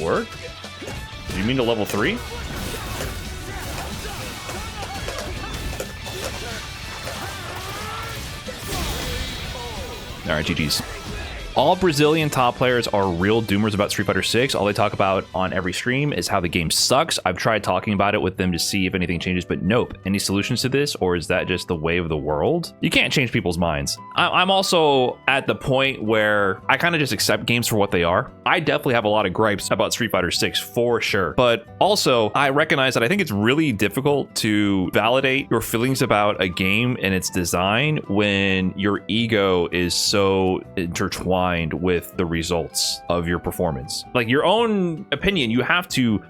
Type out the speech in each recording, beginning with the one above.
work? Do you mean to level 3? All right, GG's. All Brazilian top players are real doomers about Street Fighter 6. All they talk about on every stream is how the game sucks. I've tried talking about it with them to see if anything changes, but nope. Any solutions to this, or is that just the way of the world? You can't change people's minds. I'm also at the point where I kind of just accept games for what they are. I definitely have a lot of gripes about Street Fighter 6 for sure, but also I recognize that I think it's really difficult to validate your feelings about a game and its design when your ego is so intertwined with the results of your performance. Like your own opinion, you have to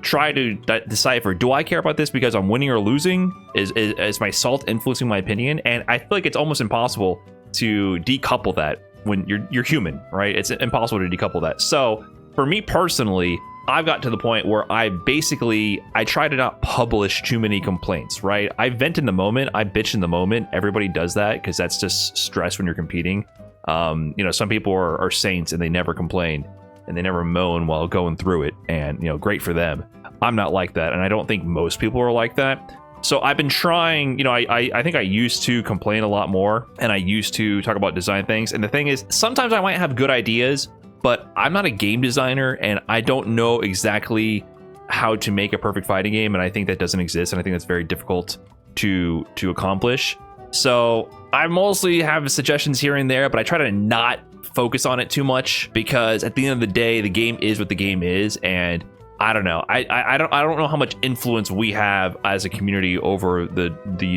try to decipher, do I care about this because I'm winning or losing? Is my salt influencing my opinion? And I feel like it's almost impossible to decouple that when you're human, right? It's impossible to decouple that. So for me personally, I've got to the point where I try to not publish too many complaints, right? I vent in the moment, I bitch in the moment. Everybody does that because that's just stress when you're competing. Some people are saints and they never complain and they never moan while going through it, and great for them. I'm not like that, and I don't think most people are like that. So I've been trying, I think I used to complain a lot more, and I used to talk about design things. And the thing is, sometimes I might have good ideas, but I'm not a game designer and I don't know exactly how to make a perfect fighting game, and I think that doesn't exist, and I think that's very difficult to accomplish. So I mostly have suggestions here and there, but I try to not focus on it too much, because at the end of the day, the game is what the game is, and I don't know. I don't know how much influence we have as a community over the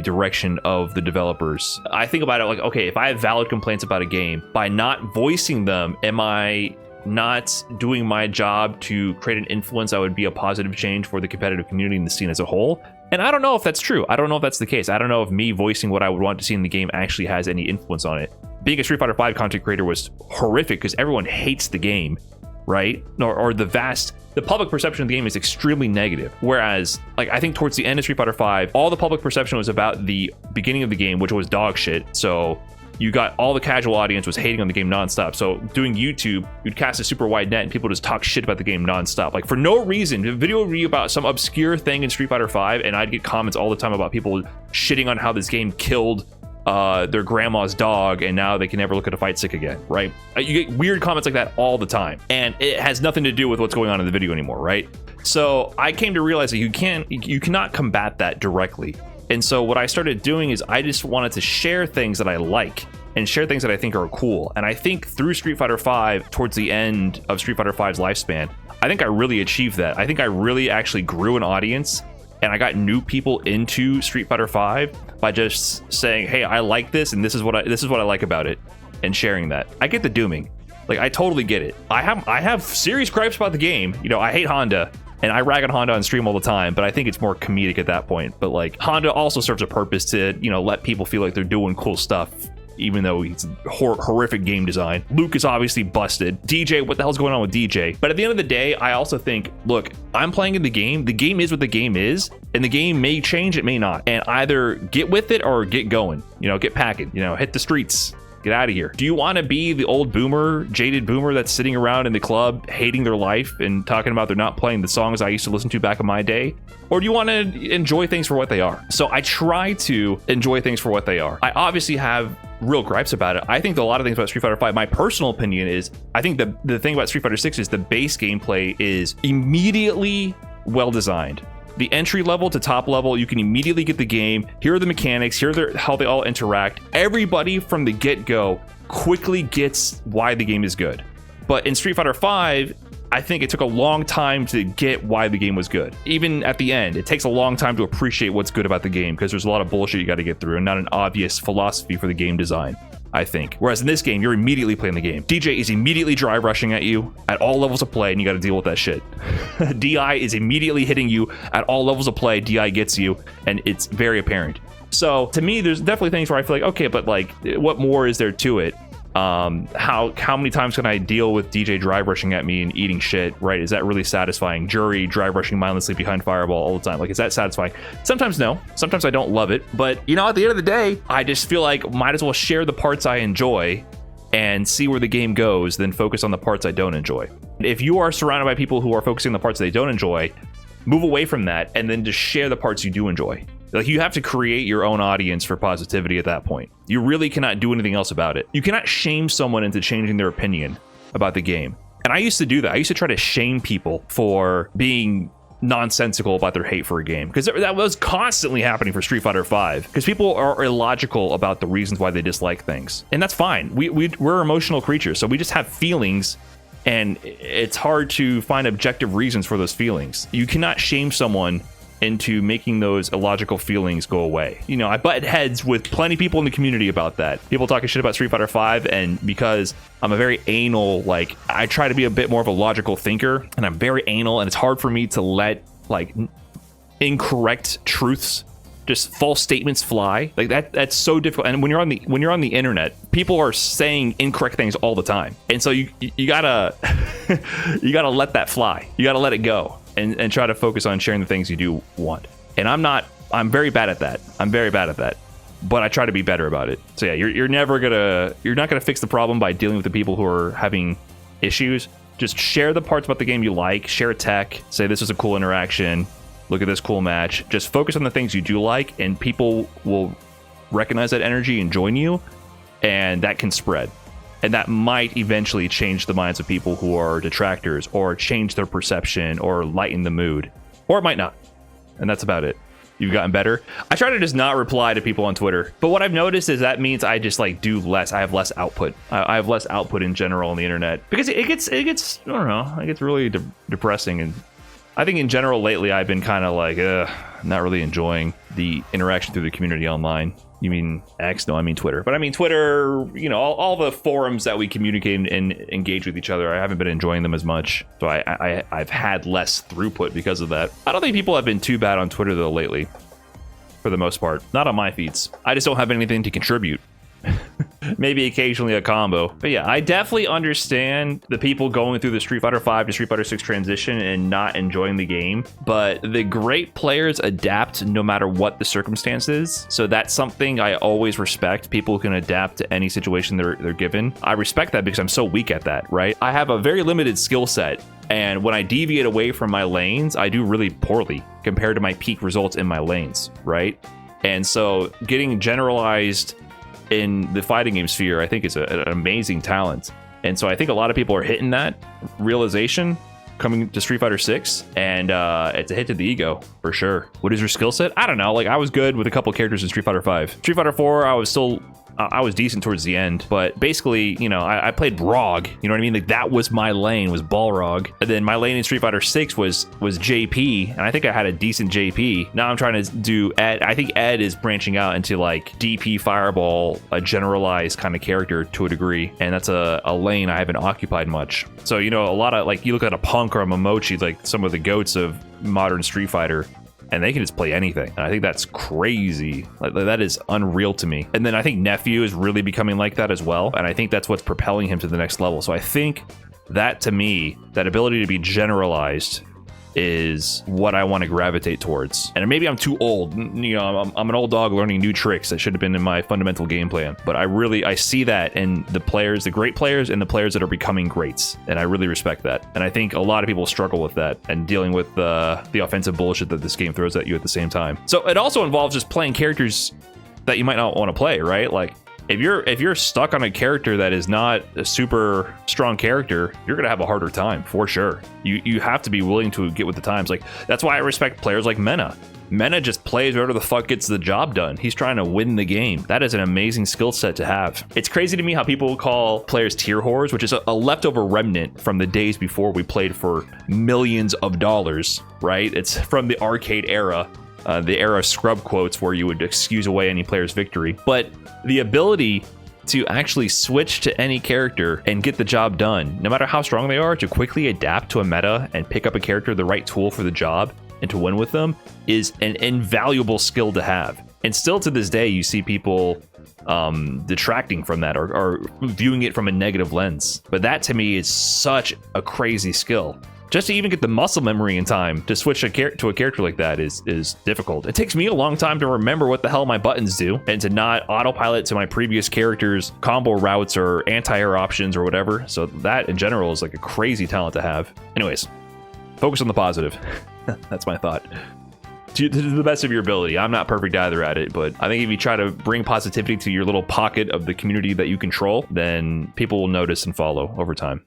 direction of the developers. I think about it like, okay, if I have valid complaints about a game, by not voicing them, am I not doing my job to create an influence that would be a positive change for the competitive community and the scene as a whole? And I don't know if that's true. I don't know if that's the case. I don't know if me voicing what I would want to see in the game actually has any influence on it. Being a Street Fighter V content creator was horrific because everyone hates the game, right? Or the public perception of the game is extremely negative. Whereas, I think towards the end of Street Fighter V, all the public perception was about the beginning of the game, which was dog shit. So you got all the casual audience was hating on the game nonstop. So doing YouTube, you'd cast a super wide net and people just talk shit about the game nonstop. For no reason. A video would be about some obscure thing in Street Fighter V, and I'd get comments all the time about people shitting on how this game killed their grandma's dog, and now they can never look at a fight stick again, right? You get weird comments like that all the time, and it has nothing to do with what's going on in the video anymore, right? So I came to realize that you cannot combat that directly. And so what I started doing is I just wanted to share things that I like and share things that I think are cool. And I think through Street Fighter V, towards the end of Street Fighter V's lifespan, I think I really achieved that. I think I really actually grew an audience, and I got new people into Street Fighter V by just saying, hey, I like this, and this is what I like about it, and sharing that. I get the dooming. I totally get it. I have serious gripes about the game. I hate Honda, and I rag on Honda on stream all the time, but I think it's more comedic at that point. But Honda also serves a purpose to, let people feel like they're doing cool stuff, even though it's horrific game design. Luke is obviously busted. DJ, what the hell's going on with DJ? But at the end of the day, I also think, look, I'm playing in the game. The game is what the game is, and the game may change, it may not. And either get with it or get going. Get packing. Hit the streets. Get out of here. Do you want to be the old boomer, jaded boomer that's sitting around in the club hating their life and talking about they're not playing the songs I used to listen to back in my day? Or do you want to enjoy things for what they are? So I try to enjoy things for what they are. I obviously have real gripes about it. I think a lot of things about Street Fighter V, my personal opinion is, I think the thing about Street Fighter 6 is the base gameplay is immediately well designed. The entry level to top level, you can immediately get the game. Here are the mechanics. Here are how they all interact. Everybody from the get-go quickly gets why the game is good. But in Street Fighter V, I think it took a long time to get why the game was good. Even at the end, it takes a long time to appreciate what's good about the game, because there's a lot of bullshit you got to get through and not an obvious philosophy for the game design, I think. Whereas in this game, you're immediately playing the game. DJ is immediately drive rushing at you at all levels of play, and you got to deal with that shit. DI is immediately hitting you at all levels of play. DI gets you, and it's very apparent. So to me, there's definitely things where I feel like, okay, but what more is there to it? How many times can I deal with DJ drive rushing at me and eating shit, right? Is that really satisfying? Jury drive rushing mindlessly behind Fireball all the time. Is that satisfying? Sometimes no. Sometimes I don't love it. But, at the end of the day, I just feel like might as well share the parts I enjoy and see where the game goes than focus on the parts I don't enjoy. If you are surrounded by people who are focusing on the parts they don't enjoy, move away from that and then just share the parts you do enjoy. Like, you have to create your own audience for positivity at that point. You really cannot do anything else about it. You cannot shame someone into changing their opinion about the game. And I used to do that. I used to try to shame people for being nonsensical about their hate for a game, because that was constantly happening for Street Fighter V, because people are illogical about the reasons why they dislike things. And that's fine. We're emotional creatures, so we just have feelings, and it's hard to find objective reasons for those feelings. You cannot shame someone into making those illogical feelings go away. You know, I butt heads with plenty of people in the community about that. People talking shit about Street Fighter V, and because I'm a very anal, like, I try to be a bit more of a logical thinker, and I'm very anal, and it's hard for me to let, like, incorrect truths, just false statements fly. Like, that's so difficult. And when you're on the internet, people are saying incorrect things all the time. And so you gotta you gotta let that fly. You gotta let it go. And try to focus on sharing the things you do want. And I'm very bad at that. But I try to be better about it. So yeah, you're not gonna fix the problem by dealing with the people who are having issues. Just share the parts about the game you like, share tech, say this was a cool interaction, look at this cool match. Just focus on the things you do like, and people will recognize that energy and join you, and that can spread. And that might eventually change the minds of people who are detractors, or change their perception, or lighten the mood. Or it might not. And that's about it. You've gotten better. I try to just not reply to people on Twitter. But what I've noticed is that means I just like do less. I have less output. I have less output in general on the internet. Because it gets I don't know, it gets really depressing. And I think in general lately I've been kind of like, not really enjoying the interaction through the community online. You mean X? No, I mean Twitter. But I mean Twitter, you know, all the forums that we communicate and engage with each other, I haven't been enjoying them as much. So I've had less throughput because of that. I don't think people have been too bad on Twitter, though, lately. For the most part. Not on my feeds. I just don't have anything to contribute. Maybe occasionally a combo. But yeah, I definitely understand the people going through the Street Fighter V to Street Fighter 6 transition and not enjoying the game. But the great players adapt no matter what the circumstance is. So that's something I always respect. People who can adapt to any situation they're given. I respect that because I'm so weak at that, right? I have a very limited skill set. And when I deviate away from my lanes, I do really poorly compared to my peak results in my lanes, right? And so getting generalized in the fighting game sphere, I think is an amazing talent. And so I think a lot of people are hitting that realization coming to Street Fighter 6, and it's a hit to the ego for sure. What is your skill set? I don't know. Like, I was good with a couple characters in Street Fighter 5. Street Fighter 4, I was decent towards the end, but basically, you know, I played ROG, you know what I mean? Like, that was my lane, was Balrog. And then my lane in Street Fighter 6 was JP, and I think I had a decent JP. Now I'm trying to do Ed. I think Ed is branching out into like DP Fireball, a generalized kind of character to a degree, and that's a lane I haven't occupied much. So, you know, a lot of, like, you look at a Punk or a Momochi, like some of the goats of modern Street Fighter, and they can just play anything. And I think that's crazy. Like, that is unreal to me. And then I think Nephew is really becoming like that as well. And I think that's what's propelling him to the next level. So I think that, to me, that ability to be generalized is what I want to gravitate towards. And maybe I'm too old. You know, I'm an old dog learning new tricks that should have been in my fundamental game plan. But I see that in the players, the great players, and the players that are becoming greats. And I really respect that. And I think a lot of people struggle with that and dealing with the offensive bullshit that this game throws at you at the same time. So it also involves just playing characters that you might not want to play, right? Like, if you're stuck on a character that is not a super strong character, you're gonna have a harder time for sure. You have to be willing to get with the times. Like, that's why I respect players like Mena. Mena just plays whatever the fuck gets the job done. He's trying to win the game. That is an amazing skill set to have. It's crazy to me how people call players tier whores, which is a leftover remnant from the days before we played for millions of dollars, right? It's from the arcade era. The era of scrub quotes where you would excuse away any player's victory. But the ability to actually switch to any character and get the job done, no matter how strong they are, to quickly adapt to a meta and pick up a character, the right tool for the job, and to win with them, is an invaluable skill to have. And still to this day, you see people detracting from that or viewing it from a negative lens. But that, to me, is such a crazy skill. Just to even get the muscle memory in time to switch to a character like that is difficult. It takes me a long time to remember what the hell my buttons do and to not autopilot to my previous character's combo routes or anti-air options or whatever. So that in general is like a crazy talent to have. Anyways, focus on the positive. That's my thought. To the best of your ability. I'm not perfect either at it, but I think if you try to bring positivity to your little pocket of the community that you control, then people will notice and follow over time.